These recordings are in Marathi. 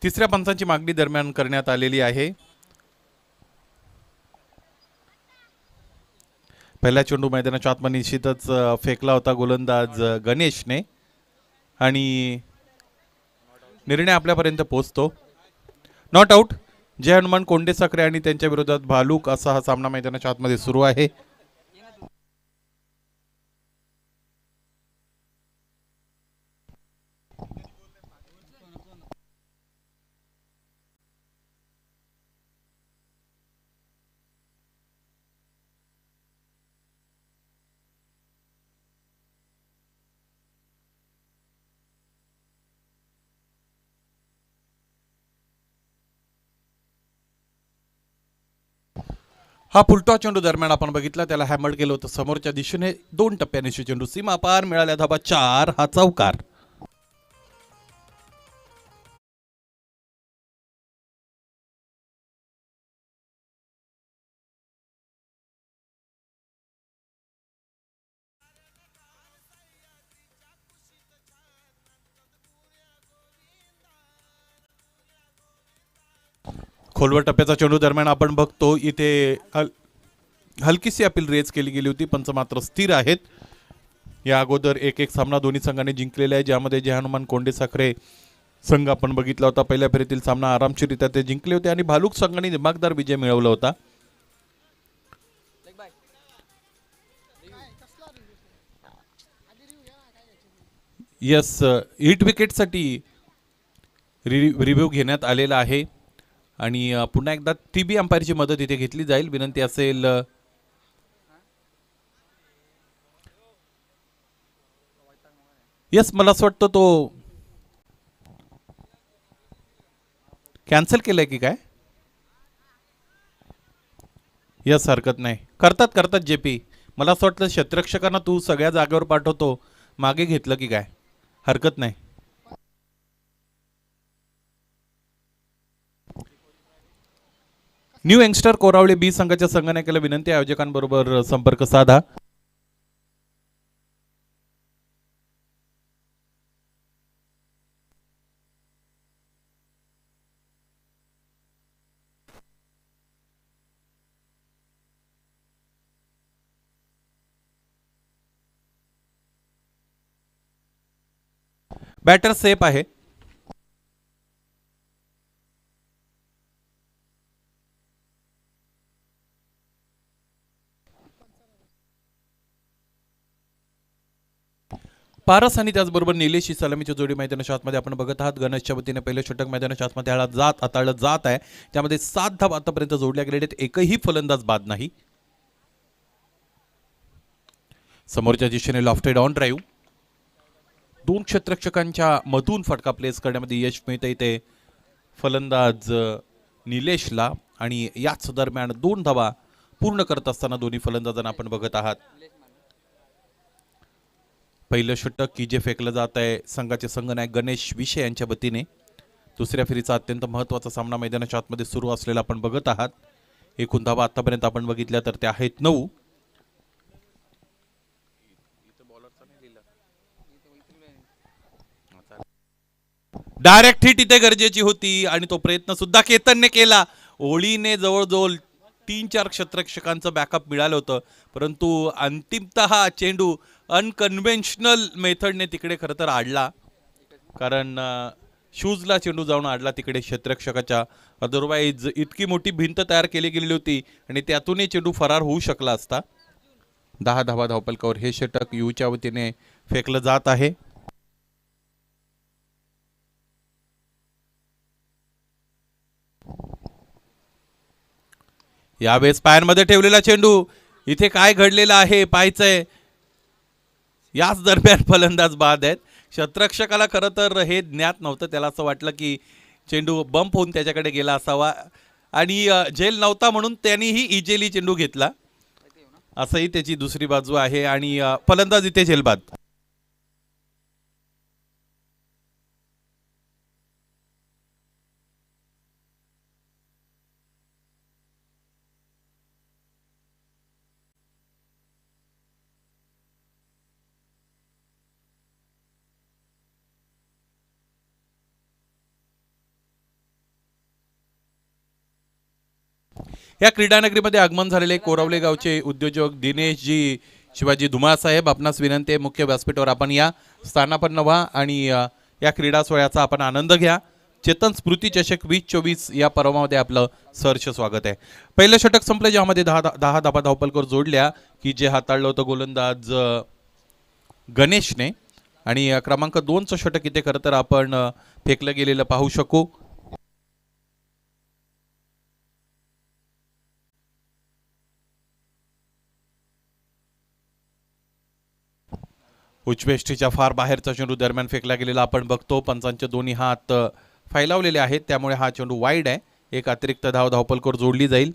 तिसऱ्या पंचांची मागणी दरम्यान करण्यात आलेली आहे। पहिला चेंडू मैदानाच्या आतमध्ये निश्चितच फेकला होता गोलंदाज गणेशने आणि निर्णय आपल्यापर्यंत पोहोचतो। Not out. जय हनुमान कोंडे साखरे आणि त्यांच्या विरोधात भालूक असा हा सामना मैदानाच्या आतमध्ये सुरू आहे। हा फुलटॉस चेंडू दरम्यान आपण बघितला, त्याला हॅमर्ड केलं होतं समोरच्या दिशेने। 2 टप्प्याने चेंडू सीमा पार, मिळाल्या धाबा 4, हा चौकार। खोलवर टप्प्याचा चेंडू दरम्यान आपण बघतो इथे हलकीशी अपील रेज केली गेली होती, पंच मात्र स्थिर आहेत। या अगोदर 1-1 सामना दोन्ही संघांनी जिंकलेला आहे, ज्यामध्ये जय हनुमान कोंडे साखरे संघ आपण बघितला होता पहिल्या फेरीतील सामना आरामशीररित्या ते जिंकले होते आणि भालूक संघाने दिमागदार विजय मिळवला होता। यस, हिट विकेटसाठी रिव्ह्यू घेण्यात आलेला आहे आणि पुन्हा एकदा टीबी अंपायरची मदत इथे घेतली जाईल। विनंती असेल यस, मला असं वाटतं तो कॅन्सल केलंय की काय? यस, हरकत नाही, करतात जेपी। मला असं वाटतं क्षेत्ररक्षकांना तू सगळ्या जागेवर पाठवतो, मागे घेतलं की काय? हरकत नाही। न्यू यंगस्टर कोरावळे बी संघाच्या संघनायकाला विनंती, आयोजकांबरोबर संपर्क साधा। बॅटर सेफ आहे। पारस आणि त्याचबरोबर निलेश ही सलामीची जोडी मैदानाच्या आतमध्ये आपण बघत आहात। गणेशच्या वतीने पहिलं षटक मैदानाच्या आतमध्ये हाताळलं जात आहे, त्यामध्ये 7 धावा आतापर्यंत जोडल्या गेलेल्या आहेत, एकही फलंदाज बाद नाही। समोरच्या दिशेने लॉफ्टेड ऑन ड्राईव्ह, 2 क्षेत्ररक्षकांच्या मधून फटका प्लेस करण्यामध्ये यश मिळते इथे फलंदाज निलेशला आणि याच दरम्यान 2 धावा पूर्ण करत असताना दोन्ही फलंदाजांना आपण बघत आहात। पहिलं षटक की जे फेकलं जात आहे संघाचे संघनायक गणेश विषय यांच्या वतीने। दुसऱ्या फेरीचा अत्यंत महत्त्वाचा सामना मैदानाच्या आतमध्ये सुरू असलेला आपण बघत आहात। एकूण धावा आतापर्यंत आपण बघितल्या तर त्या आहेत 9। डायरेक्ट हिट इथे गरजेची होती आणि तो प्रयत्न सुद्धा केतनने केला। ओळीने जवळजवळ 3-4 क्षेत्ररक्षकांचं बॅकअप मिळालं होतं, परंतु अंतिमतः चेंडू अनकन्व्हेन्शनल मेथडने तिकडे खरं तर आडला, कारण शूजला चेंडू जाऊन आडला तिकडे क्षेत्ररक्षकाच्या। अदरवाईज इतकी मोठी भिंत तयार केली गेली होती आणि त्यातूनही चेंडू फरार होऊ शकला असता। 10 धावा धावपलकावर हे षटक यूच्या वतीने फेकलं जात आहे। यावेळेस पायांमध्ये ठेवलेला चेंडू, इथे काय घडलेलं आहे पाहायचंय। याच दरम्यान फलंदाज बाद आहेत। क्षेत्ररक्षकाला खरं तर हे ज्ञात नव्हतं, त्याला असं वाटलं की चेंडू बंप होऊन त्याच्याकडे गेला असावा आणि झेल नव्हता म्हणून त्यांनीही इजेली चेंडू घेतला, असंही त्याची दुसरी बाजू आहे आणि फलंदाज इथे झेलबाद। या क्रीडानगरीमध्ये आगमन झालेले कोरावले गावचे उद्योजक दिनेशजी शिवाजी धुमाळ साहेब, आपणास विनंती आहे मुख्य व्यासपीठावर आपण या स्थानापन्न व्हा आणि या क्रीडा सोहळ्याचा आपण आनंद घ्या। चेतन स्मृती चषक 2024 या पर्वामध्ये आपलं सहर्ष स्वागत आहे। पहिलं षटक संपलं ज्यामध्ये 10 धाबा धावपलकर जोडल्या की जे हाताळलं होतं गोलंदाज गणेशने आणि क्रमांक 2चं षटक इथे खरं तर आपण फेकलं गेलेलं पाहू शकू। उच्चवेष्टीच्या फार बाहेरचा चेंडू दरम्यान फेकला गेलेला आपण बघतो। पंचांचे दोन्ही हात फैलावलेले आहेत त्यामुळे हा चेंडू वाईड आहे। एक अतिरिक्त धावपलकर जोडली जाईल।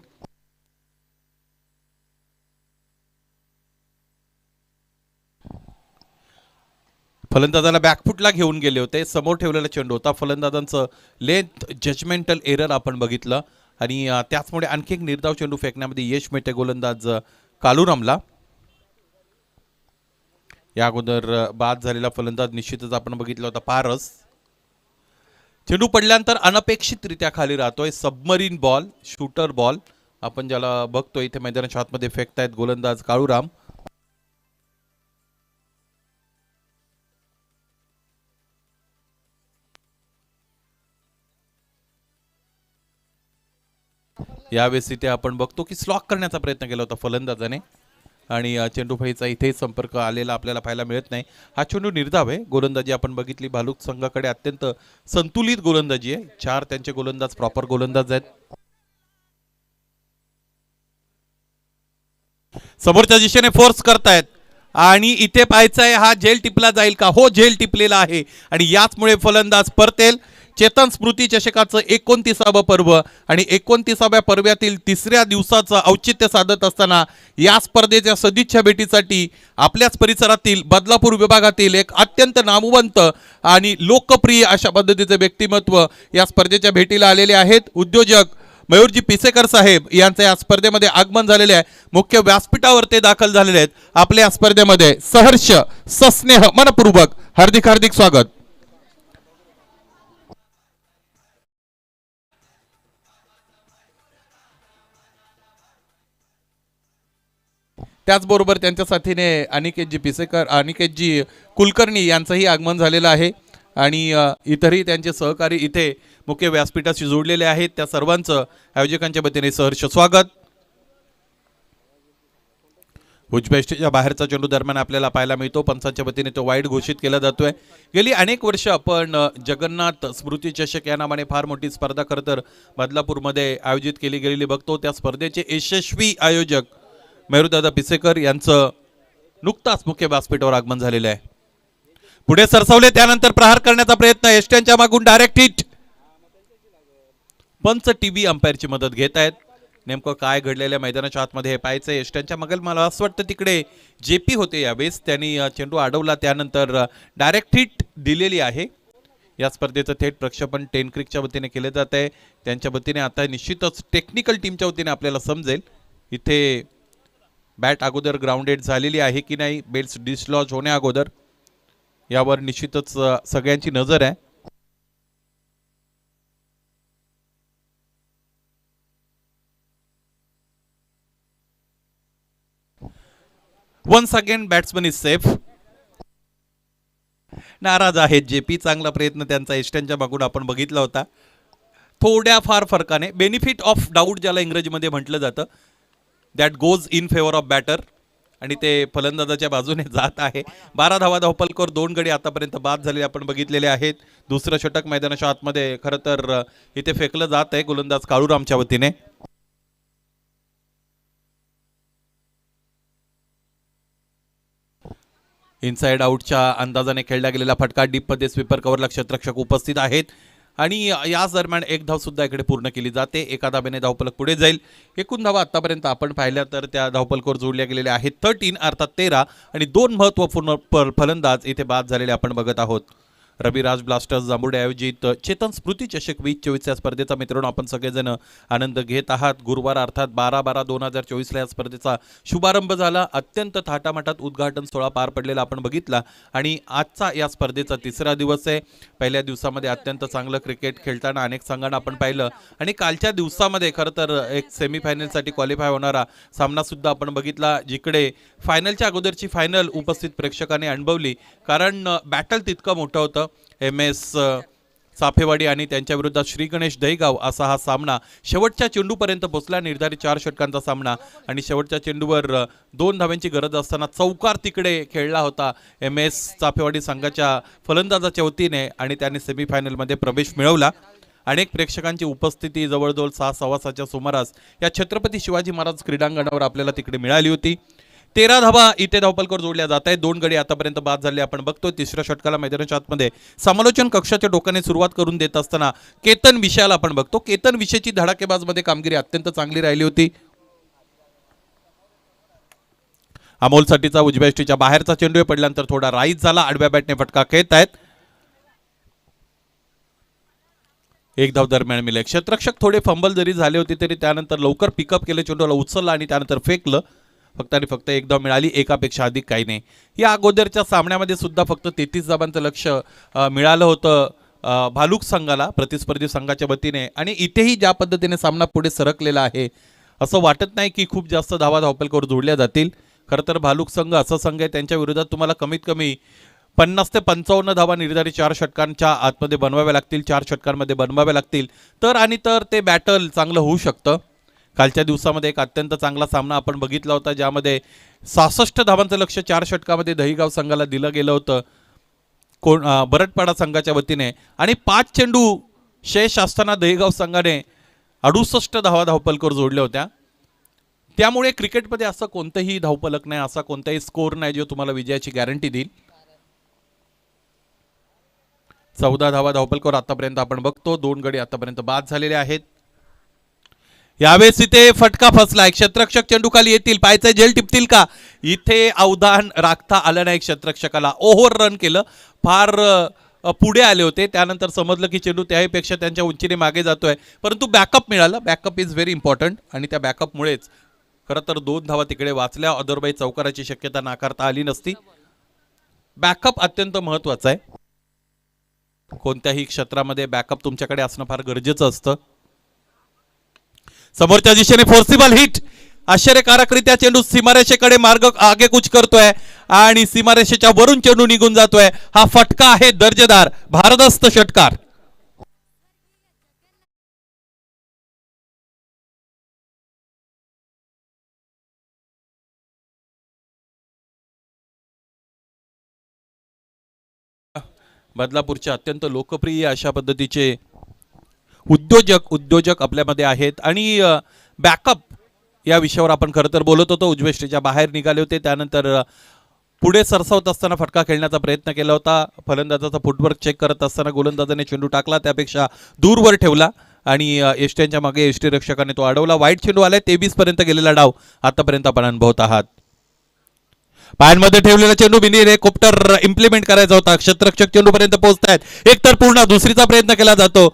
फलंदाजाला बॅकफुटला घेऊन गेले होते, समोर ठेवलेला चेंडू होता। फलंदाजांचं लेंथ जजमेंटल एरर आपण बघितलं आणि त्याचमुळे आणखी एक निर्धाव चेंडू फेकण्यामध्ये यश मिळते गोलंदाज कालूरामला। या अगोदर बाद झालेला फलंदाज निश्चितच आपण बघितला होता पारस। चेंडू पडल्यानंतर अनपेक्षितरित्या खाली राहतोय। सबमरीन बॉल, शूटर बॉल आपण ज्याला बघतोय इथे मैदानाच्या आतमध्ये फेकतायत गोलंदाज काळूराम। यावेळेस इथे आपण बघतो की स्लॉक करण्याचा प्रयत्न केला होता फलंदाजाने आणि चेंडूफळीचा इथे संपर्क आलेला आपल्याला पाहायला मिळत नाही। हा चेंडू निर्धाव आहे। गोलंदाजी आपण बघितली भालूक संघाकडे अत्यंत संतुलित गोलंदाजी आहे। 4 त्यांचे गोलंदाज प्रॉपर गोलंदाज आहेत। समोरच्या दिशेने फोर्स करतायत आणि इथे पाहायचं आहे हा झेल टिपला जाईल का? हो, झेल टिपलेला आहे आणि याचमुळे फलंदाज परतेल। चेतन स्मृती चषकाचं 29वे पर्व आणि 29व्या पर्वातील 3ऱ्या दिवसाचं औचित्य साधत असताना या स्पर्धेच्या सदिच्छा भेटीसाठी आपल्याच परिसरातील बदलापूर विभागातील एक अत्यंत नामवंत आणि लोकप्रिय अशा पद्धतीचे व्यक्तिमत्व या स्पर्धेच्या भेटीला आलेले आहेत। उद्योजक मयूरजी पिसेकर साहेब यांचे या स्पर्धेमध्ये आगमन झालेले आहे। मुख्य व्यासपीठावर ते दाखल झालेले आहेत। आपल्या या स्पर्धेमध्ये सहर्ष सस्नेह मनपूर्वक हार्दिक हार्दिक स्वागत। त्याचबरोबर त्यांच्या साथीने अनिकेतजी पिसेकर, अनिकेतजी कुलकर्णी यांचंही आगमन झालेलं आहे आणि इतरही त्यांचे सहकारी इथे मुख्य व्यासपीठाशी जोडलेले आहेत। त्या सर्वांचं आयोजकांच्या वतीने सहर्ष स्वागत। उच्चवेष्टीच्या बाहेरचा चेंडू दरम्यान आपल्याला पाहायला मिळतो। पंचांच्या वतीने तो वाईड घोषित केला जातोय। गेली अनेक वर्ष आपण जगन्नाथ स्मृती चषक या नावाने फार मोठी स्पर्धा खरं तर बदलापूरमध्ये आयोजित केली गेलेली बघतो। त्या स्पर्धेचे यशस्वी आयोजक मयूरदादा पिसेकर यांचं नुकताच मुख्य व्यासपीठावर आगमन झालेलं आहे। पुढे सरसावले त्यानंतर प्रहार करण्याचा प्रयत्न, एष्ट्यांच्या मागून डायरेक्ट हिट। पंच टीव्ही अंपायरची मदत घेत आहेत। नेमकं काय घडलेल्या मैदानाच्या आतमध्ये हे पाहायचंय। एष्ट्यांच्या मागल मला असं वाटतं तिकडे जेपी होते यावेळेस, त्यांनी चेंडू अडवला त्यानंतर डायरेक्ट हिट दिलेली आहे। या स्पर्धेचं थेट प्रक्षेपण 10 क्रिकच्या वतीने केले जात आहे। त्यांच्या वतीने आता निश्चितच टेक्निकल टीमच्या वतीने आपल्याला समजेल इथे बॅट अगोदर ग्राउंडेड झालेली आहे की नाही, बेल्स डिसलॉज होण्या अगोदर यावर निश्चितच सगळ्यांची नजर आहे। Once again batsman is safe. नाराज आहेत जेपी। चांगला प्रयत्न त्यांचा एष्ट्यांच्या मागून आपण बघितला होता। थोड्या फार फरकाने, बेनिफिट ऑफ डाऊट ज्याला इंग्रजीमध्ये म्हटलं जातं, that goes in favour of batter आणि ते फलंदाजाच्या बाजूने जात आहे। 12 धावा धावपलकर 2 गडी आतापर्यंत बाद झालेले आपण बघितलेले आहेत। दुसरं षटक मैदानाच्या आतमध्ये खरं तर इथे फेकलं जात आहे गोलंदाज काळूरामच्या वतीने। इनसाइड आउटच्या अंदाजाने खेळला गेलेला फटका डीपमध्ये स्वीपर कव्हरला क्षेत्ररक्षक उपस्थित आहेत आणि याच दरम्यान एक धाव सुद्धा इकडे पूर्ण केली जाते। एका धावेने धावफलक पुढे जाईल। एकूण धावा आतापर्यंत आपण पाहिल्या तर त्या धावफलकावर जोडल्या गेलेल्या आहेत 13 अर्थात 13 आणि 2 महत्त्वपूर्ण फलंदाज इथे बाद झालेले आपण बघत आहोत। रविराज ब्लास्टर्स जांभुडे आयोजित चेतन स्मृती चषक 2024 या स्पर्धेचा मित्रांनो आपण सगळेजण आनंद घेत आहात. गुरुवार अर्थात 12/12/2024 या स्पर्धेचा शुभारंभ झाला. अत्यंत थाटामाटात उद्घाटन सोहळा पार पडलेला आपण बघितला आणि आजचा या स्पर्धेचा तिसरा दिवस आहे. पहिल्या दिवसामध्ये अत्यंत चांगलं क्रिकेट खेळताना अनेक संघांना आपण पाहिलं आणि कालच्या दिवसामध्ये खरं तर एक सेमीफायनलसाठी क्वालिफाय होणारा सामना सुद्धा आपण बघितला, जिकडे फायनलच्या अगोदरची फायनल उपस्थित प्रेक्षकांनी अनुभवली. कारण बॅटल तितकं मोठं होतं. MS साफेवाडी आणि त्यांच्या विरोधात श्री गणेश दहीगाव असा हा सामना शेवटच्या चेंडूपर्यंत पोहोचला. निर्धारित 4 षटकांचा सामना आणि शेवटच्या चेंडूवर 2 धाव्यांची गरज असताना चौकार तिकडे खेळला होता MS साफेवाडी संघाच्या फलंदाजाच्या वतीने आणि त्याने सेमीफायनलमध्ये प्रवेश मिळवला. अनेक प्रेक्षकांची उपस्थिती जवळजवळ 6:15च्या सुमारास या छत्रपती शिवाजी महाराज क्रीडांगणावर आपल्याला तिकडे मिळाली होती. 13 धावा इथे धावपलकर जोडल्या जात आहेत. 2 गडी आतापर्यंत बाद झाले आपण बघतो. तिसऱ्या षटकाला मैदानाच्या आतमध्ये समालोचन कक्षाच्या टोकाने सुरुवात करून देत असताना केतन विषयाला आपण बघतो. केतन विषयाची धडाकेबाजमध्ये कामगिरी अत्यंत चांगली राहिली होती. अमोलसाठीचा उजव्या यष्टीच्या बाहेरचा चेंडू पडल्यानंतर थोडा राईज झाला. आडव्या बॅटने फटका खेळत आहेत. एक धाव दरम्यान मिळाले. क्षेत्ररक्षक थोडे फंबल जरी झाले होते तरी त्यानंतर लवकर पिकअप केले, चेंडूला उचलला आणि त्यानंतर फेकलं. फक्त आणि फक्त एक धाव मिळाली, एकापेक्षा अधिक काही नाही. या अगोदरच्या सामन्यामध्ये सुद्धा फक्त 33 धावांचं लक्ष मिळालं होतं भालुक संघाला प्रतिस्पर्धी संघाच्या वतीने आणि इथेही ज्या पद्धतीने सामना पुढे सरकलेला आहे असं वाटत नाही की खूप जास्त धावपलकर जोडल्या जातील. खरं तर भालुक संघ असा संघ आहे त्यांच्या विरोधात तुम्हाला कमीत कमी 50 ते 55 धावा निर्धारित 4 षटकांच्या आतमध्ये बनवाव्या लागतील, 4 षटकांमध्ये बनवाव्या लागतील तर ते बॅटल चांगलं होऊ शकतं. कालच्या दिवसामध्ये एक अत्यंत चांगला सामना आपण बघितला होता ज्यामध्ये 66 धावांचं लक्ष 4 षटकामध्ये दहीगाव संघाला दिलं गेलं होतं बरटपाडा संघाच्या वतीने आणि 5 चेंडू शेष असताना दहीगाव संघाने 68 धावा धावपलकर जोडल्या होत्या. त्यामुळे क्रिकेटमध्ये असं कोणतंही धावपलक नाही, असा कोणताही स्कोर नाही जो तुम्हाला विजयाची गॅरंटी देईल. 14 धावा धावपलकर आतापर्यंत आपण बघतो. 2 गडी आतापर्यंत बाद झालेले आहेत. यावेळेस इथे फटका फसलाय. क्षेत्ररक्षक चेंडू खाली येतील, पायचा जेल टिपतील का? इथे अवधान राखता आलं नाही. क्षेत्ररक्षकाला ओव्हर रन केलं, फार पुढे आले होते. त्यानंतर समजलं की चेंडू त्याहीपेक्षा त्यांच्या उंचीने मागे जातोय, परंतु बॅकअप मिळालं. बॅकअप इज व्हेरी इम्पॉर्टंट आणि त्या बॅकअपमुळेच खरं तर 2 धावा तिकडे वाचल्या. अदरवाईज चौकाराची शक्यता नाकारता आली नसती. बॅकअप अत्यंत महत्वाचं आहे. कोणत्याही क्षेत्रामध्ये बॅकअप तुमच्याकडे असणं फार गरजेचं असतं. समोरच्या दिशेने फोर्सिबल हिट, आश्चर्यकारकरित्या चेंडू सीमारेषेकडे मार्ग आगेकूच करतोय आणि सीमारेषेच्या वरून चेंडू निघून जातोय. हा फटका आहे दर्जेदार, भारदस्त षटकार. बदलापूरचे अत्यंत लोकप्रिय अशा पद्धतीचे उद्योजक आपल्यामध्ये आहेत आणि बॅकअप या विषयावर आपण खरं तर बोलत होतो. उजव्या यष्टीच्या बाहेर निघाले होते, त्यानंतर पुढे सरसावत असताना फटका खेळण्याचा प्रयत्न केला होता. फलंदाजाचा फुटवर्क चेक करत असताना गोलंदाजाने चेंडू टाकला, त्यापेक्षा दूरवर ठेवला आणि यष्ट्यांच्या मागे यष्टीरक्षकाने तो अडवला. वाईट चेंडू आलाय. 23 पर्यंत गेलेला डाव आतापर्यंत आपण अनुभवत आहात. पायांमध्ये ठेवलेला चेंडू बिनी कोप्टर इम्प्लिमेंट करायचा होता. क्षेत्ररक्षक चेंडू पर्यंत पोहोचतायत. एकतर पूर्ण दुसरीचा प्रयत्न केला जातो.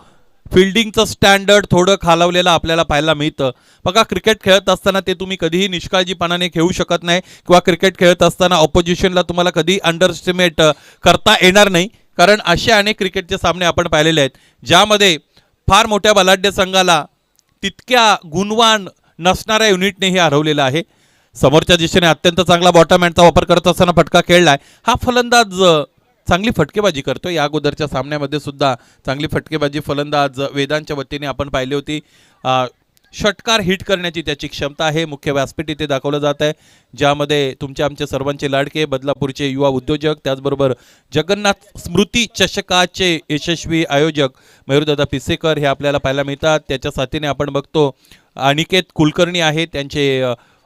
फिल्डिंगचं स्टँडर्ड थोडं खालावलेलं आपल्याला पाहायला मिळतं. बघा, क्रिकेट खेळत असताना ते तुम्ही कधीही निष्काळजीपणाने खेळू शकत नाही किंवा क्रिकेट खेळत असताना ऑपोजिशनला तुम्हाला कधी अंडरस्टिमेट करता येणार नाही. कारण असे अनेक क्रिकेटचे सामने आपण पाहिलेले आहेत ज्यामध्ये फार मोठ्या बलाढ्य संघाला तितक्या गुणवान नसणाऱ्या युनिटनेही हरवलेलं आहे. समोरच्या दिशेने अत्यंत चांगला बॉटम हँडचा वापर करत असताना फटका खेळलाय. हा फलंदाज चांगली फटकेबाजी करतो. या अगोदरच्या सामन्यामध्ये सुद्धा चांगली फटकेबाजी फलंदाज वेदांच्या वतीने आपण पाहिली होती. षटकार हिट करण्याची त्याची क्षमता आहे. मुख्य व्यासपीठ इथे दाखवलं जात आहे ज्यामध्ये तुमच्या आमच्या सर्वांचे लाडके बदलापूरचे युवा उद्योजक, त्याचबरोबर जगन्नाथ स्मृती चषकाचे यशस्वी आयोजक मयूरदादा पिसेकर हे आपल्याला पाहायला मिळतात. त्याच्या साथीने आपण बघतो अनिकेत कुलकर्णी आहे, त्यांचे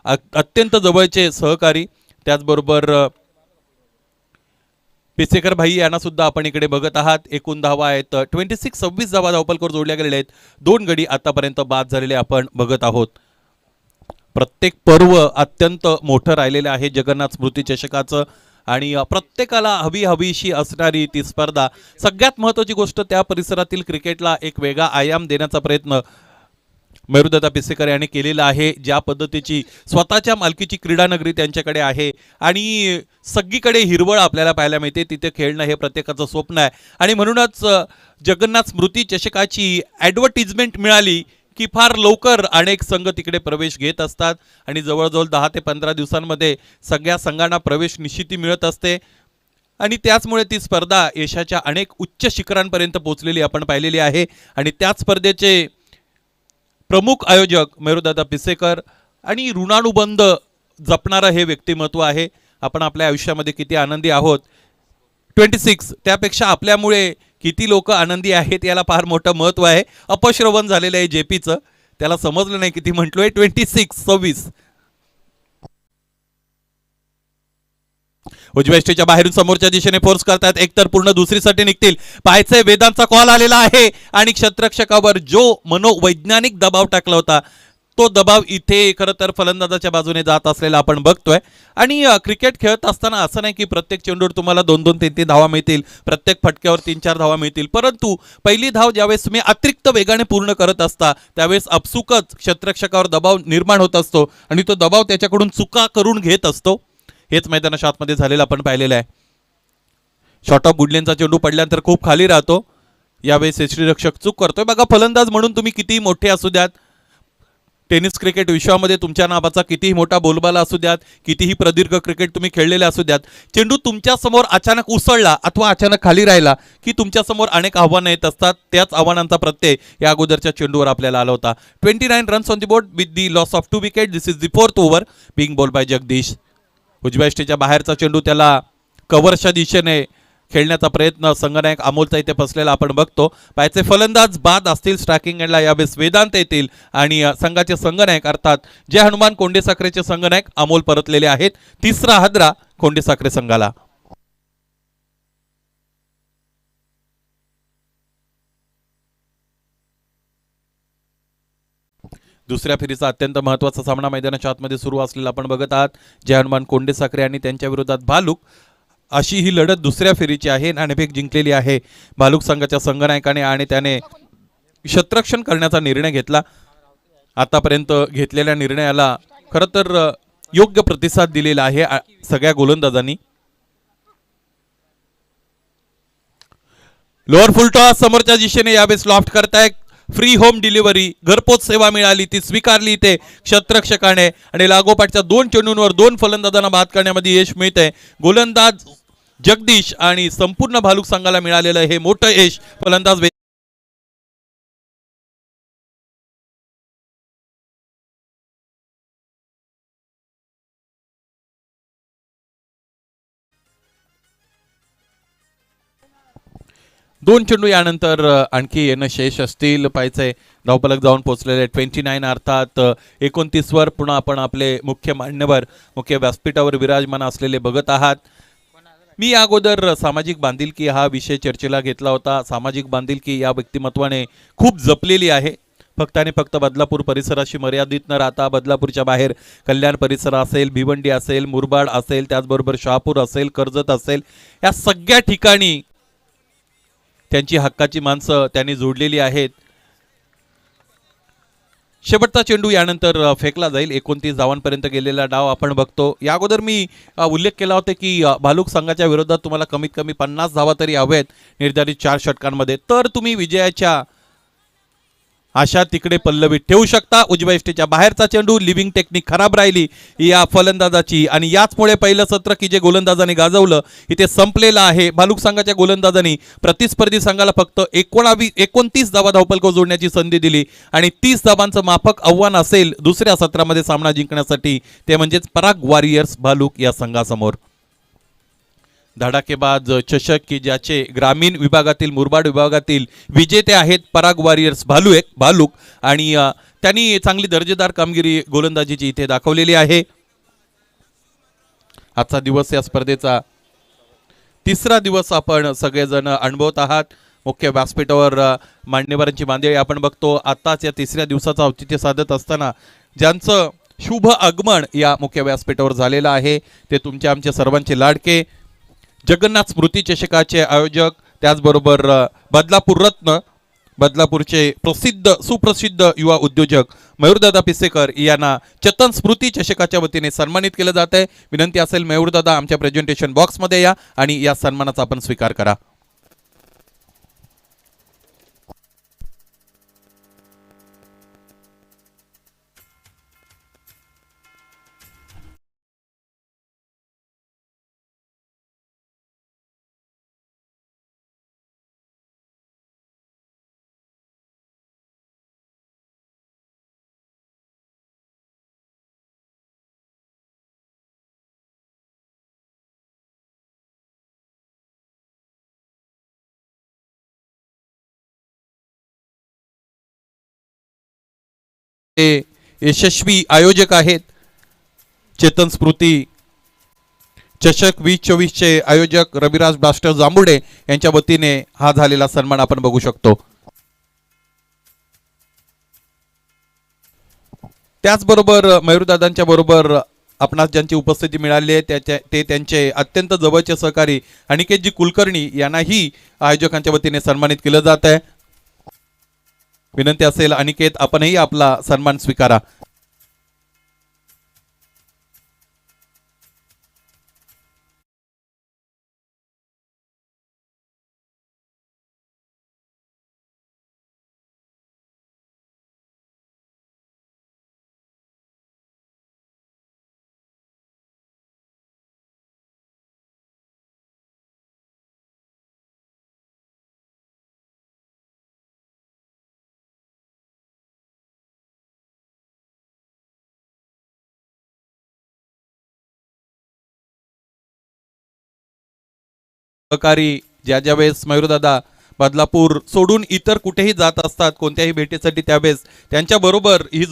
अत्यंत जवळचे सहकारी, त्याचबरोबर पिसेकर भाई यांना सुद्धा आपण इकडे बघत आहात. एकूण धावा आहेत 26 धावा धावपलकर जोडल्या गेलेल्या आहेत. 2 गडी आतापर्यंत बाद झालेले आपण बघत आहोत. प्रत्येक पर्व अत्यंत मोठं राहिलेलं आहे जगन्नाथ स्मृती चषकाचं आणि प्रत्येकाला हवीशी असणारी ती स्पर्धा. सगळ्यात महत्त्वाची गोष्ट, त्या परिसरातील क्रिकेटला एक वेगळा आयाम देण्याचा प्रयत्न मेरुदत्ता पिसेकर यांनी केलेला आहे. ज्या पद्धतीची स्वतःच्या मालकीची क्रीडानगरी त्यांच्याकडे आहे आणि सगळीकडे हिरवळ आपल्याला पाहायला मिळते, तिथे खेळणं हे प्रत्येकाचं स्वप्न आहे. आणि म्हणूनच जगन्नाथ स्मृती चषकाची ॲडव्हर्टिजमेंट मिळाली की फार लवकर अनेक संघ तिकडे प्रवेश घेत असतात आणि जवळजवळ 10 ते 15 दिवसांमध्ये सगळ्या संघांना प्रवेश निश्चिती मिळत असते. आणि त्याचमुळे ती स्पर्धा यशाच्या अनेक उच्च शिखरांपर्यंत पोहोचलेली आपण पाहिलेली आहे. आणि त्याच स्पर्धेचे प्रमुख आयोजक मेरुदत्ता पिसेकर आणि ऋणानुबंध जपणारं हे व्यक्तिमत्व आहे. आपण आपल्या आयुष्यामध्ये किती आनंदी आहोत 26, त्यापेक्षा आपल्यामुळे किती लोक आनंदी आहेत याला फार मोठं महत्त्व आहे. अपश्रवण झालेलं आहे जेपीचं, त्याला समजलं नाही किती म्हटलोय. 26 उजव्या स्टेजच्या बाहेरून समोरच्या दिशेने फोर्स करतात, एकतर पूर्ण दुसरीसाठी निघतील. पाहायचे वेदांचा कॉल आलेला आहे आणि क्षेत्ररक्षकावर जो मनोवैज्ञानिक दबाव टाकला होता तो दबाव इथे खरं तर फलंदाजाच्या बाजूने जात असलेला आपण बघतोय. आणि क्रिकेट खेळत असताना असं नाही की प्रत्येक चेंडूवर तुम्हाला 2-2, 3-3 धावा मिळतील, प्रत्येक फटक्यावर 3-4 धावा मिळतील, परंतु पहिली धाव ज्यावेळेस तुम्ही अतिरिक्त वेगाने पूर्ण करत असता त्यावेळेस आपसुकच क्षेत्ररक्षकावर दबाव निर्माण होत असतो आणि तो दबाव त्याच्याकडून चुका करून घेत असतो. हेच मैदानाच्या आतमध्ये झालेलं आपण पाहिलेलं आहे. शॉर्ट ऑफ गुडलेनचा चेंडू पडल्यानंतर खूप खाली राहतो, यावेळेस यष्टीरक्षक चूक करतोय. बघा, फलंदाज म्हणून तुम्ही कितीही मोठे असू द्यात, टेनिस क्रिकेट विश्वामध्ये तुमच्या नावाचा कितीही मोठा बोलबाला असू द्यात, कितीही प्रदीर्घ क्रिकेट तुम्ही खेळलेले असू द्यात, चेंडू तुमच्या समोर अचानक उसळला अथवा अचानक खाली राहिला की तुमच्या समोर अनेक आव्हानं येत असतात. त्याच आव्हानांचा प्रत्यय या अगोदरच्या चेंडूवर आपल्याला आला होता. 29 runs on the board with the loss of 2 wicket. This is the 4th over being bowled by Jagdish. उजव्या स्टेजच्या बाहेरचा चेंडू त्याला कव्हरच्या दिशेने खेळण्याचा प्रयत्न संघनायक अमोलचा इथे फसलेला आपण बघतो. पाहायचे फलंदाज बाद असतील स्ट्रायकिंग एंडला यावेळेस वेदांत येतील आणि संघाचे संघनायक अर्थात जय हनुमान कोंडेसाखरेचे संघनायक अमोल परतलेले आहेत. तिसरा हादरा कोंडेसाखरे संघाला. दुसऱ्या फेरीचा अत्यंत महत्त्वाचा सामना मैदानाच्या आतमध्ये सुरू असलेला आपण बघत आहात. जय हनुमान कोंडेसाखरे आणि त्यांच्या विरोधात भालूक, अशी ही लढत दुसऱ्या फेरीची आहे. नाणेफेक जिंकलेली आहे भालूक संघाच्या संघनायकाने आणि त्याने क्षेत्ररक्षण करण्याचा निर्णय घेतला. आतापर्यंत घेतलेल्या निर्णयाला खरं तर योग्य प्रतिसाद दिलेला आहे सगळ्या गोलंदाजांनी. लोअर फुल टॉस समोरच्या दिशेने यावेळेस लॉफ्ट करताय. फ्री होम डिलिव्हरी, घरपोच सेवा मिळाली, ती स्वीकारली इथे क्षेत्ररक्षकाने आणि लागोपाठच्या 2 चेंडूंवर 2 फलंदाजांना बाद करण्यामध्ये यश मिळतंय. गोलंदाज जगदीश आणि संपूर्ण भालूक संघाला मिळालेलं हे मोठं यश. फलंदाज दोन चेंडू यानंतर आणखी येणं शेष असतील. पाहायचंय धावफलक जाऊन पोहोचलेले 29 अर्थात 29 वर पुन्हा आपण आपले मुख्य मान्यवर मुख्य व्यासपीठावर विराजमान असलेले बघत आहात. मी अगोदर सामाजिक बांधिलकी हा विषय चर्चेला घेतला होता. सामाजिक बांधिलकी या व्यक्तिमत्वाने खूप जपलेली आहे. फक्त आणि फक्त बदलापूर परिसराशी मर्यादित न राहता बदलापूरच्या बाहेर कल्याण परिसर असेल, भिवंडी असेल, मुरबाड असेल, त्याचबरोबर शहापूर असेल, कर्जत असेल, या सगळ्या ठिकाणी त्यांची हक्काची माणसं त्यांनी जोडलेली आहेत. शेवटचा चेंडू यानंतर फेकला जाईल. 29 धावांपर्यंत गेलेला डाव आपण बघतो. या अगोदर मी उल्लेख केला होता की भालूक संघाच्या विरोधात तुम्हाला कमीत कमी 50 धावा तरी हव्यात निर्धारित 4 षटकांमध्ये, तर तुम्ही विजयाच्या आशा तिकडे पल्लवीत ठेवू शकता. उजव्या इष्टेच्या बाहेरचा चेंडू, लिव्हिंग टेक्निक खराब राहिली या फलंदाजाची आणि याचमुळे पहिलं सत्र की जे गोलंदाजाने गाजवलं इथे संपलेलं आहे. भालूक संघाच्या गोलंदाजांनी प्रतिस्पर्धी संघाला फक्त 29 धावा धावफलक जोडण्याची संधी दिली आणि 30 धावांचं माफक आव्हान असेल दुसऱ्या सत्रामध्ये सामना जिंकण्यासाठी, ते म्हणजेच पराग वॉरियर्स भालूक या संघासमोर. धडाकेबाज चषक की ज्याचे ग्रामीण विभागातील मुरबाड विभागातील विजेते आहेत पराग वॉरियर्स भालूक आणि त्यांनी चांगली दर्जेदार कामगिरी गोलंदाजीची इथे दाखवलेली आहे. आजचा दिवस या स्पर्धेचा तिसरा दिवस आपण सगळेजण अनुभवत आहात. मुख्य व्यासपीठावर मान्यवरांची बांधणी आपण बघतो. आताच या तिसऱ्या दिवसाचं औचित्य साधत असताना ज्यांचं शुभ आगमन या मुख्य व्यासपीठावर झालेलं आहे. ते तुमच्या आमच्या सर्वांचे लाडके जगन्नाथ स्मृती चषकाचे आयोजक, त्याचबरोबर बदलापूर रत्न, बदलापूरचे सुप्रसिद्ध युवा उद्योजक मयूरदादा पिसेकर यांना चेतन स्मृती चषकाच्या वतीने सन्मानित केलं जात आहे. विनंती असेल मयूरदादा आमच्या प्रेझेंटेशन बॉक्समध्ये या आणि या सन्मानाचा आपण स्वीकार करा. यशस्वी आयोजक आहेत. चेतन स्मृती चषक 2024 चे आयोजक रविराज ब्लास्टर जांभुडे यांच्या वतीने हा झालेला सन्मान आपण बघू शकतो. त्याचबरोबर मयूरदादांच्या बरोबर आपणास ज्यांची उपस्थिती मिळाली आहे ते त्यांचे अत्यंत जवळचे सहकारी अनिकेतजी कुलकर्णी यांनाही आयोजकांच्या वतीने सन्मानित केलं जात आहे. विनंती असेल अनिकेत आपणही आपला सन्मान स्वीकारा. सहकारी ज्या वेळेस मयूरदादा बदलापूर सोडून इतर कुठेही जात असतात कोणत्याही भेटीसाठी, त्यावेळेस त्यांच्या बरोबर ही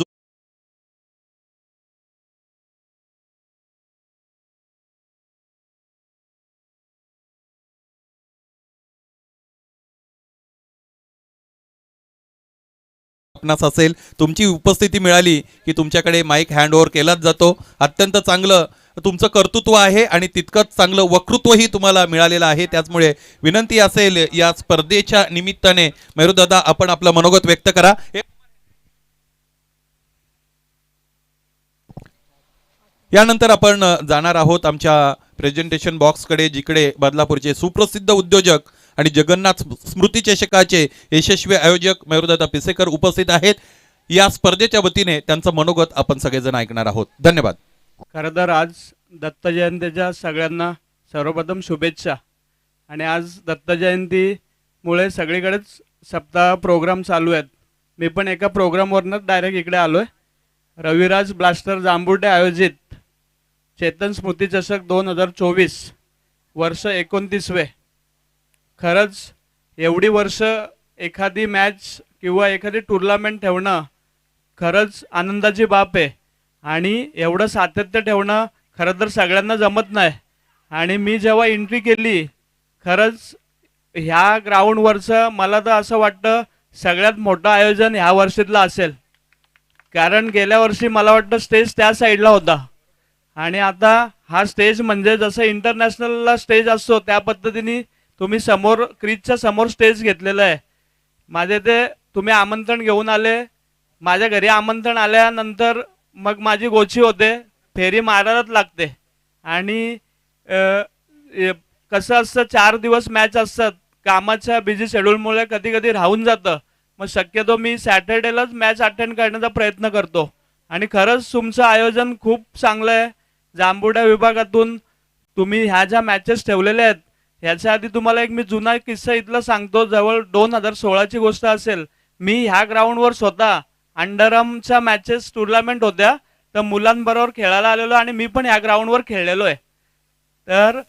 आपणास असेल तुमची उपस्थिती मिळाली की तुमच्याकडे माईक हँड ओव्हर केलाच जातो. अत्यंत चांगलं तुमचं कर्तृत्व आहे आणि तितकंच चांगलं वक्तृत्वही तुम्हाला मिळालेलं आहे. त्याचमुळे विनंती असेल या स्पर्धेच्या निमित्ताने मयूरदादा आपण आपलं मनोगत व्यक्त करा. यानंतर आपण जाणार आहोत आमच्या प्रेझेंटेशन बॉक्सकडे, जिकडे बदलापूरचे सुप्रसिद्ध उद्योजक आणि जगन्नाथ स्मृती चषकाचे यशस्वी आयोजक मयूरदादा पिसेकर उपस्थित आहेत. या स्पर्धेच्या वतीने त्यांचं मनोगत आपण सगळेजण ऐकणार आहोत. धन्यवाद. खरं तर आज दत्त जयंतीच्या सगळ्यांना सर्वप्रथम शुभेच्छा. आणि आज दत्त जयंतीमुळे सगळीकडेच सप्ताह प्रोग्राम चालू आहेत. मी पण एका प्रोग्रामवरनंच डायरेक्ट इकडे आलो आहे. रविराज ब्लास्टर जांभुडे आयोजित चेतन स्मृती चषक 2024 वर्ष 29वे. खरंच एवढी वर्ष एखादी मॅच किंवा एखादी टुर्नामेंट ठेवणं खरंच आनंदाची बाब आहे. आणि एवढं सातत्य ठेवणं खरं तर सगळ्यांना जमत नाही. आणि मी जेव्हा एंट्री केली खरंच ह्या ग्राउंडवरचं मला तर असं वाटतं सगळ्यात मोठं आयोजन ह्या वर्षीतलं असेल. कारण गेल्या वर्षी मला वाटतं स्टेज त्या साईडला होता आणि आता हा स्टेज म्हणजे जसं इंटरनॅशनलला स्टेज असतो त्या पद्धतीने तुम्ही समोर क्रीजच्या समोर स्टेज घेतलेलं आहे. माझे ते तुम्ही आमंत्रण घेऊन आले. माझ्या घरी आमंत्रण आल्यानंतर मग माझी गोची होते, फेरी मारायलाच लागते. आणि कसं असतं 4 दिवस मॅच असतात, कामाच्या बिझी शेड्यूलमुळे कधी कधी राहून जातं. मग शक्यतो मी सॅटर्डेलाच मॅच अटेंड करण्याचा प्रयत्न करतो. आणि खरंच तुमचं आयोजन खूप चांगलं आहे. जांभुड्या विभागातून तुम्ही ह्या ज्या मॅचेस ठेवलेल्या आहेत ह्याच्या आधी तुम्हाला एक मी जुना किस्सा इथला सांगतो. जवळ 2016ची गोष्ट असेल. मी ह्या ग्राउंडवर स्वतः अंडरआर्मच्या मॅचेस टुर्नामेंट होत्या तर मुलांबरोबर खेळायला आलेलो आणि मी पण ह्या ग्राउंडवर खेळलेलो आहे. तर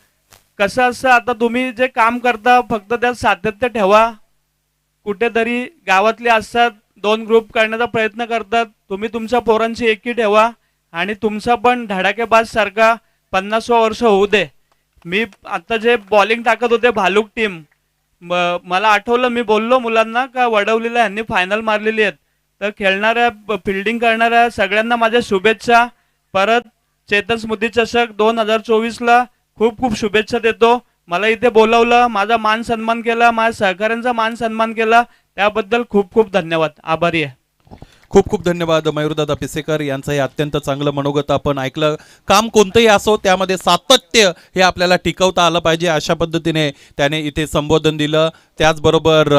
कसं असतं आता तुम्ही जे काम करता फक्त त्यात सातत्य ठेवा. कुठेतरी गावातले असतात 2 ग्रुप करण्याचा प्रयत्न करतात. तुम्ही तुमच्या पोरांची एकी ठेवा आणि तुमचा पण धडाकेबाज सारखा 50वं वर्ष होऊ दे. मी आता जे बॉलिंग टाकत होते भालूक टीम, मला आठवलं मी बोललो मुलांना का वडवलीला यांनी फायनल मारलेली आहेत. तर खेळणाऱ्या फिल्डिंग करणाऱ्या सगळ्यांना माझ्या शुभेच्छा. परत चेतन स्मृती चषक 2024ला खूप खूप शुभेच्छा देतो. मला इथे बोलवलं, माझा मान सन्मान केला, माझ्या सहकाऱ्यांचा मान सन्मान केला, त्याबद्दल खूप खूप धन्यवाद. आभारी आहे. खूप खूप धन्यवाद मयूरदादा पिसेकर यांचं हे अत्यंत चांगलं मनोगत आपण ऐकलं. काम कोणतंही असो त्यामध्ये सातत्य हे आपल्याला टिकवता आलं पाहिजे अशा पद्धतीने त्याने इथे संबोधन दिलं. त्याचबरोबर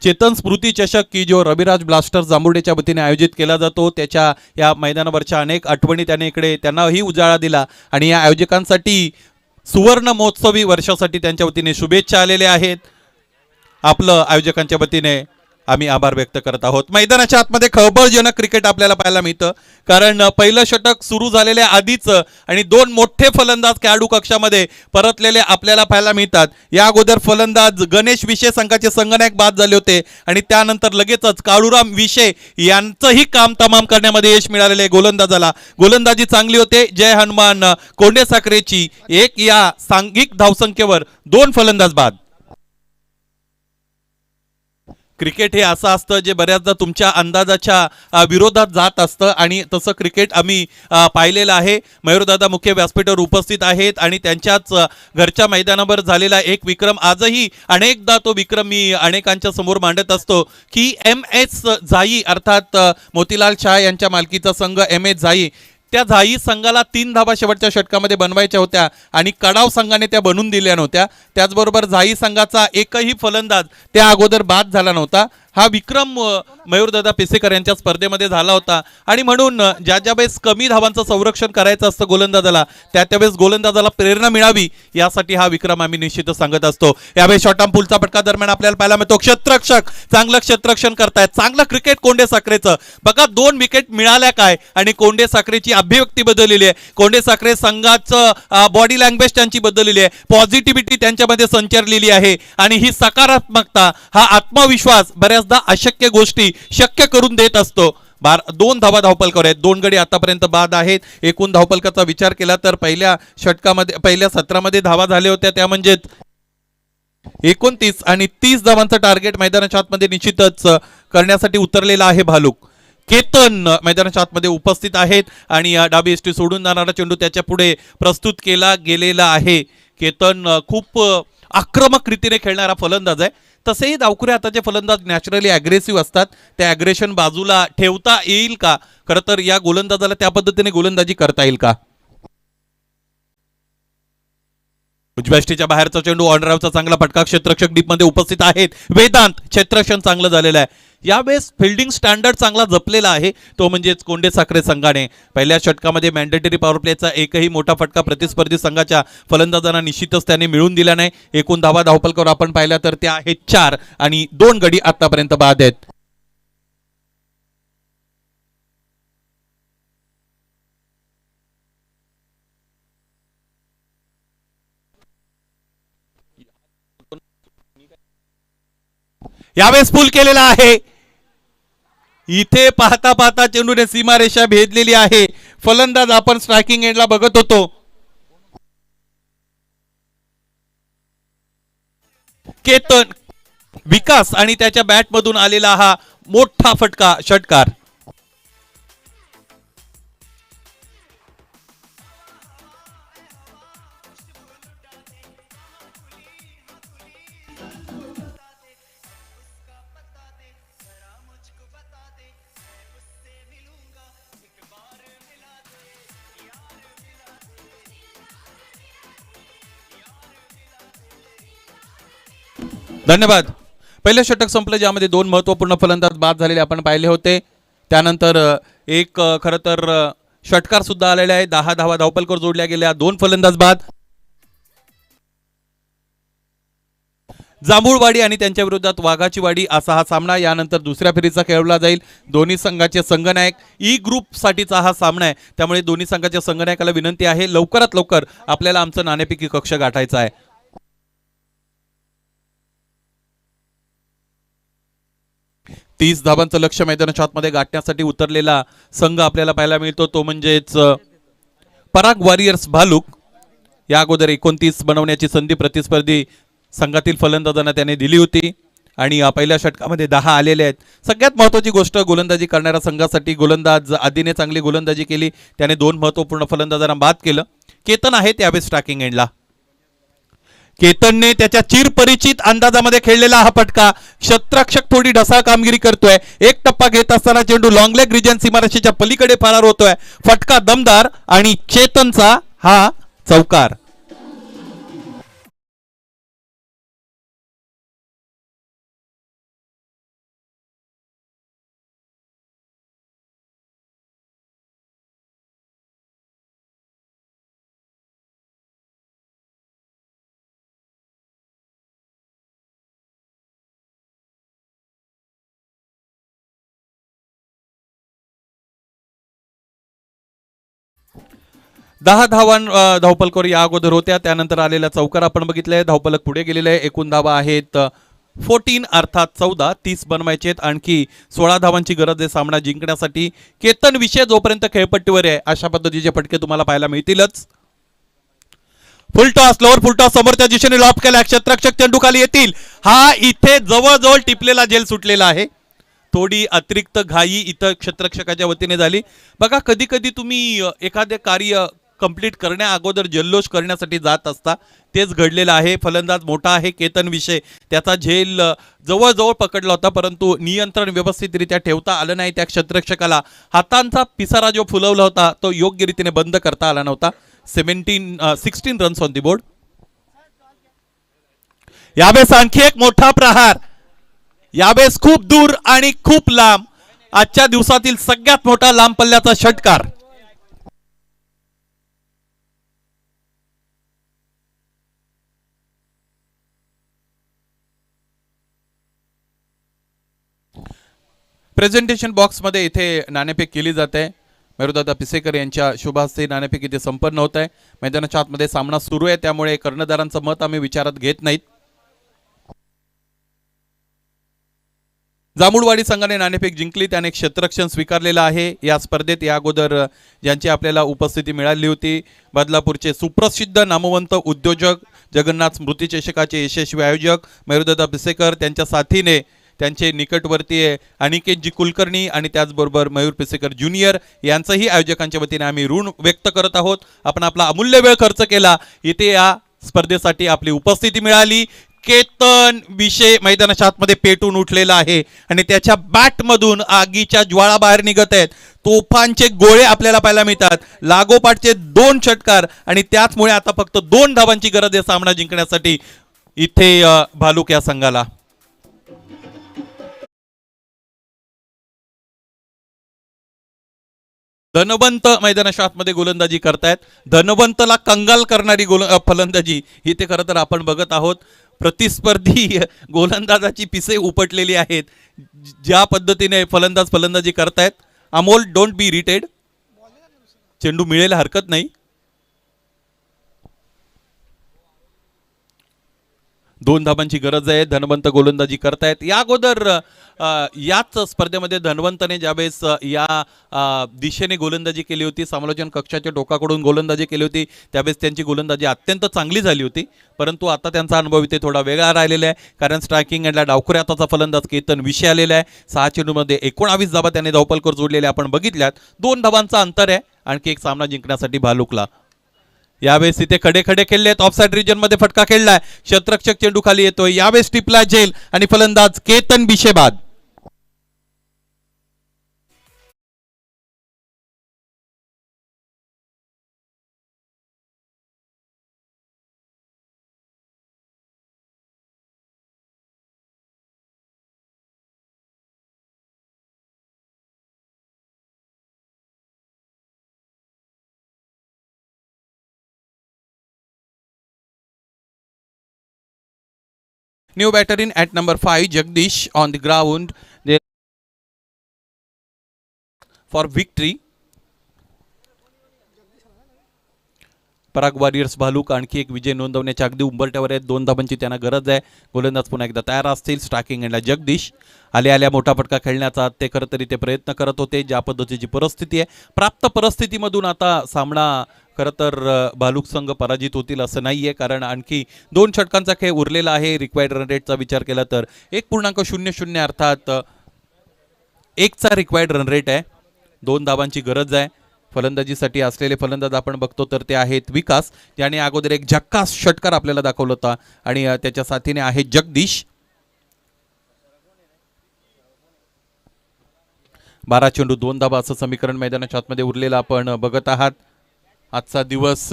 चेतन स्मृती चषक की जो रविराज ब्लास्टर्स जांभुर्डेच्या वतीने आयोजित केला जातो त्याच्या या मैदानावरच्या अनेक आठवणी त्याने इकडे त्यांनाही उजाळा दिला आणि या आयोजकांसाठी सुवर्ण महोत्सवी वर्षासाठी त्यांच्या वतीने शुभेच्छा आलेल्या आहेत. आपलं आयोजकांच्या वतीने आम्ही आभार व्यक्त करत आहोत. मैदानाच्या आतमध्ये खळबळजनक क्रिकेट आपल्याला पाहायला मिळतं कारण पहिलं षटक सुरू झालेल्या आधीच आणि दोन मोठे फलंदाज खेळाडू कक्षामध्ये परतलेले आपल्याला पाहायला मिळतात. या अगोदर फलंदाज गणेश विशे संघाचे संगनायक बाद झाले होते आणि त्यानंतर लगेचच काळूराम विशे यांचंही काम तमाम करण्यामध्ये यश मिळालेले गोलंदाजाला. गोलंदाजी चांगली होते. जय हनुमान कोंडे साखरेची एक या सांघिक धावसंख्येवर दोन फलंदाज बाद. क्रिकेट हे असं असतं जे बऱ्याचदा तुमच्या अंदाजाच्या विरोधात जात असतं आणि तसं क्रिकेट आम्ही पाहिलेलं आहे. मयूरदादा मुख्य व्यासपीठावर उपस्थित आहेत आणि त्यांच्याच घरच्या मैदानावर झालेला एक विक्रम आजही अनेकदा तो विक्रम मी अनेकांच्या समोर मांडत असतो की MS झाई अर्थात मोतीलाल शाह यांच्या मालकीचा संघ MS झाई त्या झाई संघाला 3 धावा शेवटच्या षटकामध्ये बनवायच्या होत्या आणि कडाव संघाने त्या बनवून दिल्या नव्हत्या. त्याचबरोबर झाई संघाचा एकही फलंदाज त्या अगोदर बाद झाला नव्हता. हा विक्रम मयूरदादा पिसेकर यांच्या स्पर्धेमध्ये झाला होता आणि म्हणून ज्या ज्या वेळेस कमी धावांचं संरक्षण करायचं असतं गोलंदाजाला त्या त्यावेळेस गोलंदाजाला प्रेरणा मिळावी यासाठी हा विक्रम आम्ही निश्चितच सांगत असतो. यावेळेस शॉर्टआर्म पुलचा फटका दरम्यान आपल्याला पाहायला मिळतो. क्षेत्ररक्षक चांगलं क्षेत्ररक्षण करतायत. चांगलं क्रिकेट कोंडे साखरेचं. बघा 2 विकेट मिळाल्या काय आणि कोंडे साखरेची अभिव्यक्ती बदललेली आहे. कोंडे साखरे संघाचं बॉडी लँग्वेज त्यांची बदललेली आहे. पॉझिटिव्हिटी त्यांच्यामध्ये संचारलेली आहे आणि ही सकारात्मकता हा आत्मविश्वास बऱ्याचदा अशक्य गोष्टी शक्य करून देत असतो. 2 धावा धावपलकावर आहेत. 2 गडी आतापर्यंत बाद आहेत. एकूण धावपलकाचा विचार केला तर पहिल्या षटकामध्ये पहिल्या सत्रामध्ये धावा झाल्या होत्या त्या म्हणजे 29 आणि 30 धावांचं टार्गेट मैदानाच्या आतमध्ये निश्चितच करण्यासाठी उतरलेला आहे भालूक. केतन मैदानाच्या आतमध्ये उपस्थित आहेत आणि डाबी एसटी सोडून जाणारा चेंडू त्याच्या पुढे प्रस्तुत केला गेलेला आहे. केतन खूप आक्रमक रीतीने खेळणारा फलंदाज आहे. तसेही डावखुरे हाताचे फलंदाज नॅचरली अग्रेसिव्ह असतात. ते अग्रेशन बाजूला ठेवता येईल का? खरं तर या गोलंदाजाला त्या पद्धतीने गोलंदाजी करता येईल का? उजव्याष्टीच्या बाहेरचा चेंडू ऑनरावचा चांगला फटका. क्षेत्ररक्षक डीपमध्ये उपस्थित आहेत. वेदांत क्षेत्ररक्षण चांगलं झालेलं आहे. यावेळेस फिल्डिंग स्टँडर्ड चांगला जपलेला आहे तो म्हणजेच कोंडे साखरे संघाने. पहिल्या षटकामध्ये मॅन्डेटरी पॉवर प्लेचा एकही मोठा फटका प्रतिस्पर्धी संघाच्या फलंदाजांना निश्चितच त्याने मिळून दिला नाही. एकूण धावा धावपलकावर आपण पाहिल्या तर त्या आहेत 4 आणि 2 गडी आतापर्यंत बाद आहेत. यावेळेस पूल केलेला आहे. इथे पाहता पाहता चेंडूने सीमारेषा भेदलेली आहे. फलंदाज आपण स्ट्रायकिंग एंडला बघत होतो. केतन विकास आणि त्याच्या बॅटमधून आलेला हा मोठा फटका षटकार. धन्यवाद. पहिले षटक संपलं ज्यामध्ये 2 महत्वपूर्ण फलंदाज बाद झालेले आपण पाहिले होते. त्यानंतर एक खरं तर षटकार सुद्धा आलेला आहे. 10 धावा धावपलकावर जोडल्या गेल्या. 2 फलंदाज बाद. जांभूळवाडी आणि त्यांच्या विरोधात वाघाची वाडी असा हा सामना. यानंतर दुसऱ्या फेरीचा खेळवला जाईल. दोन्ही संघाचे संघनायक ई ग्रुप साठीचा हा सामना आहे. त्यामुळे दोन्ही संघाच्या संघनायकाला विनंती आहे लवकरात लवकर आपल्याला आमचं नाणेफेकी कक्ष गाठायचा आहे. 30 धावांचं लक्ष्य मैदानाच्या आतमध्ये गाठण्यासाठी उतरलेला संघ आपल्याला पाहायला मिळतो तो म्हणजेच पराग वॉरियर्स भालूक. या अगोदर 29 बनवण्याची संधी प्रतिस्पर्धी संघातील फलंदाजांना त्याने दिली होती आणि पहिल्या षटकामध्ये 10 आलेले आहेत. सगळ्यात महत्त्वाची गोष्ट गोलंदाजी करणाऱ्या संघासाठी गोलंदाज आधीने चांगली गोलंदाजी केली, त्याने 2 महत्त्वपूर्ण फलंदाजांना बाद केलं. केतन आहे त्यावेळेस स्ट्रायकिंग एंडला. केतनने त्याच्या चिरपरिचित अंदाजामध्ये खेळलेला हा फटका, क्षेत्ररक्षक थोडी ढसाळ कामगिरी करतोय. एक टप्पा घेत असताना चेंडू लॉंग लेग रिजन सीमारेषेच्या पलीकडे फरार होतोय. फटका दमदार आणि चेतनचा हा चौकार. दहा धावपलकर या अगोदर होत्या. त्यानंतर आलेला चौकार आपण बघितलाय. धावपलक पुढे गेलेले आहे. एकूण धावा आहेत 14 अर्थात 14. 30 बनवायचे आहेत. आणखी 16 धावांची गरज आहे सामना जिंकण्यासाठी. केतन विषय जोपर्यंत खेळपट्टीवर आहे अशा पद्धतीचे फटके तुम्हाला पाहायला मिळतीलच. फुलटॉस, लोअर फुलटॉस समोरच्या दिशेने लॉप केला. क्षेत्ररक्षक चेंडू खाली येतील. हा इथे जवळजवळ टिपलेला जेल सुटलेला आहे. थोडी अतिरिक्त घाई इथं क्षेत्ररक्षकाच्या वतीने झाली. बघा, कधी कधी तुम्ही एखादे कार्य कंप्लीट करण्या अगोदर जल्लोष करण्यासाठी जात असता. तेच घडलेलं आहे. फलंदाज मोठा आहे केतन विषय, त्याचा झेल जवळजवळ पकडला होता, परंतु नियंत्रण व्यवस्थितरित्या ठेवता आलं नाही. त्या क्षेत्ररक्षकाला हातांचा पिसारा जो फुलवला होता तो योग्य रीतीने बंद करता आला नव्हता. 16 रन्स ऑन दी बोर्ड. यावेळेस आणखी एक मोठा प्रहार, यावेळेस खूप दूर आणि खूप लांब. आजच्या दिवसातील सगळ्यात मोठा लांब पल्ल्याचा षटकार. प्रेझेंटेशन बॉक्समध्ये इथे नाणेफेक केली जाते. मेरुदादा पिसेकर यांच्या शुभ हस्ते नाणेफेक इथे संपन्न होत आहे. मैदानाच्या आतमध्ये सामना सुरू आहे, त्यामुळे कर्णधारांचं मत आम्ही विचारात घेत नाहीत. जांभूळवाडी संघाने नाणेफेक जिंकली, त्याने क्षेत्ररक्षण स्वीकारलेलं आहे. या स्पर्धेत या अगोदर ज्यांची आपल्याला उपस्थिती मिळाली होती, बदलापूरचे सुप्रसिद्ध नामवंत उद्योजक, जगन्नाथ स्मृती चषकाचे यशस्वी आयोजक मेरुदादा पिसेकर, त्यांच्या साथीने त्यांचे निकटवर्तीय अनिकेतजी कुलकर्णी आणि त्याचबरोबर मयूर पिसेकर ज्युनियर यांचंही आयोजकांच्या वतीने आम्ही ऋण व्यक्त करत आहोत. आपण आपला अमूल्य वेळ खर्च केला, इथे या स्पर्धेसाठी आपली उपस्थिती मिळाली. केतन विषय मैदानाच्या आतमध्ये पेटून उठलेला आहे आणि त्याच्या बॅटमधून आगीच्या ज्वाळा बाहेर निघत आहेत. तोफांचे गोळे आपल्याला पाहायला मिळतात. लागोपाठचे 2 षटकार आणि त्याचमुळे आता फक्त 2 धावांची गरज आहे सामना जिंकण्यासाठी इथे भालुक या संघाला. धनवंत मैदानाच्या आतमध्ये गोलंदाजी करतायत. धनवंतला कंगाल करणारी फलंदाजी इथे खरं तर आपण बघत आहोत. प्रतिस्पर्धी गोलंदाजाची पिसे उपटलेली आहेत. ज्या पद्धतीने फलंदाजी करतायत. Amol, don't be aerated. चेंडू मिळेल हरकत नाही. 2 धाबांची गरज आहे. धनवंत गोलंदाजी करतायत. या अगोदर याच स्पर्धेमध्ये धनवंतने ज्यावेळेस या दिशेने गोलंदाजी केली होती, समालोचन कक्षाच्या टोकाकडून गोलंदाजी केली होती, त्यावेळेस त्यांची गोलंदाजी अत्यंत चांगली झाली होती. परंतु आता त्यांचा अनुभव इथे थोडा वेगळा राहिलेला आहे, कारण स्ट्रायकिंग एंडला डावखुरी हाताचा फलंदाज केतन विषय आलेला आहे. 6 चेंडूमध्ये 19 धाबा त्याने धावपलकर जोडलेले आपण बघितल्यात. 2 धाबांचा अंतर आहे आणखी एक सामना जिंकण्यासाठी भालुकला. यावेळेस इथे खडे खेळलेत. ऑफसाइड रिजन मध्ये फटका खेळलाय. क्षेत्ररक्षक चेंडू खाली येतोय. यावेळेस टिपला झेल आणि फलंदाज Ketan बिशेबाद. New batter in at number 5, Jagdish on the ground there for victory. Parag warriors भालुक आणखी एक विजय नोंदवण्याच्या अगदी उंबरठ्यावर आहेत. 2 धाबांची त्यांना गरज आहे. गोलंदाज पुन्हा एकदा तयार असतील. स्ट्रायकिंग एंडला जगदीश. आल्या मोठा फटका खेळण्याचा ते खरं तरी ते प्रयत्न करत होते. ज्या पद्धतीची परिस्थिती आहे, प्राप्त परिस्थितीमधून आता सामना खरं तर भालुक संघ पराजित होतील असं नाही आहे, कारण आणखी 2 षटकांचा खेळ उरलेला आहे. रिक्वायर्ड रन रेटचा विचार केला तर 1.00 अर्थात 1चा रिक्वायर्ड रन रेट आहे. 2 धावांची गरज आहे. फलंदाजीसाठी असलेले फलंदाज आपण बघतो तर ते आहेत विकास, ज्याने अगोदर एक झक्कास षटकार आपल्याला दाखवला होता, आणि त्याच्या साथीने आहे जगदीश. 12 चेंडू 2 धावा असं समीकरण मैदानाच्या आतमध्ये उरलेलं आपण बघत आहात. आजचा दिवस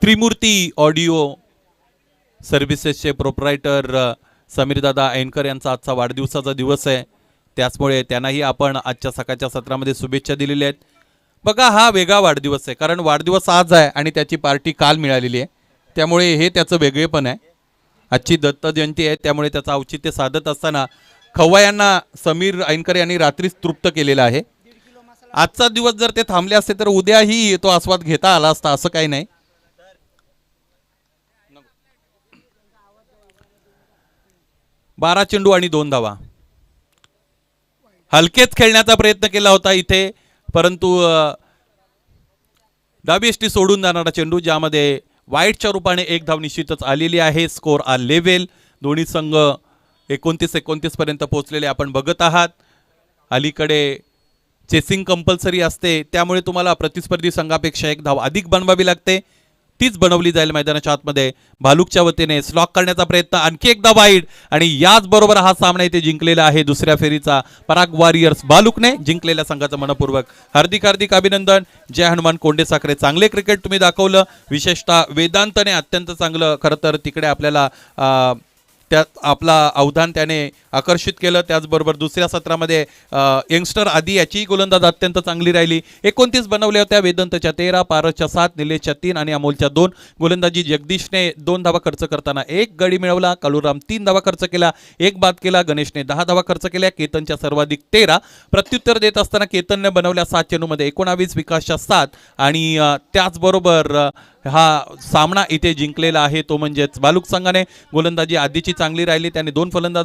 त्रिमूर्ती ऑडिओ सर्व्हिसेसचे प्रोप्रायटर समीरदादा ऐनकर यांचा आजचा वाढदिवसाचा दिवस आहे. त्याचमुळे त्यांनाही आपण आजच्या सकाळच्या सत्रामध्ये शुभेच्छा दिलेल्या आहेत. बघा, हा वेगळा वाढदिवस आहे, कारण वाढदिवस आज आहे आणि त्याची पार्टी काल मिळालेली आहे, त्यामुळे हे त्याचं वेगळेपण आहे. आजची दत्त जयंती आहे, त्यामुळे त्याचं औचित्य साधत असताना खव्वा यांना समीर ऐनकर यांनी रात्रीच तृप्त केलेला आहे. आजचा दिवस जर ते थांबले असते तर उद्याही तो आस्वाद घेता आला असता, असं काही नाही. 12 चेंडू आणि 2 धावा. हलकेच खेळण्याचा प्रयत्न केला होता इथे, परंतु डावी एष्टी सोडून जाणारा चेंडू, ज्यामध्ये वाईटच्या रूपाने 1 धाव निश्चितच आलेली आहे. स्कोर आ लेव्हल. दोन्ही संघ 29-29 पर्यंत पोहोचलेले आपण बघत आहात. अलीकडे चेसिंग कंपल्सरी असते, त्यामुळे तुम्हाला प्रतिस्पर्धी संघापेक्षा 1 धाव अधिक बनवावी लागते. तीच बनवली जाईल मैदानाच्या आतमध्ये. भालुकच्या वतीने स्लॉक करण्याचा प्रयत्न, आणखी एकदा वाईड, आणि याचबरोबर हा सामना इथे जिंकलेला आहे दुसऱ्या फेरीचा पराग वॉरियर्स भालुकने. जिंकलेल्या संघाचं मनपूर्वक हार्दिक हार्दिक अभिनंदन. जय हनुमान कोंडे साखरे. चांगले क्रिकेट तुम्ही दाखवलं, विशेषतः वेदांतने अत्यंत चांगलं, खरं तर तिकडे आपल्याला त्यात आपला अवधान त्याने आकर्षित केलं. त्याचबरोबर दुसऱ्या सत्रामध्ये यंगस्टर आदी याची गोलंदाज अत्यंत चांगली राहिली. 29 बनवल्या होत्या, वेदांतच्या 13, पारसच्या 7, निलेशच्या 3 आणि अमोलच्या 2. गोलंदाजी जगदीशने 2 धावा खर्च करताना 1 गडी मिळवला. कालूराम 3 धावा खर्च केला, 1 बाद केला. गणेशने 10 धावा खर्च केल्या. केतनच्या सर्वाधिक 13. प्रत्युत्तर देत असताना केतनने बनवल्या 7 चेंडूमध्ये 19, विकासच्या 7, आणि त्याचबरोबर हा सामना इथे जिंकलेला आहे तो म्हणजेच भालुक संघाने. गोलंदाजी आधीची चांगली राहिली, त्याने 2 फलंदाज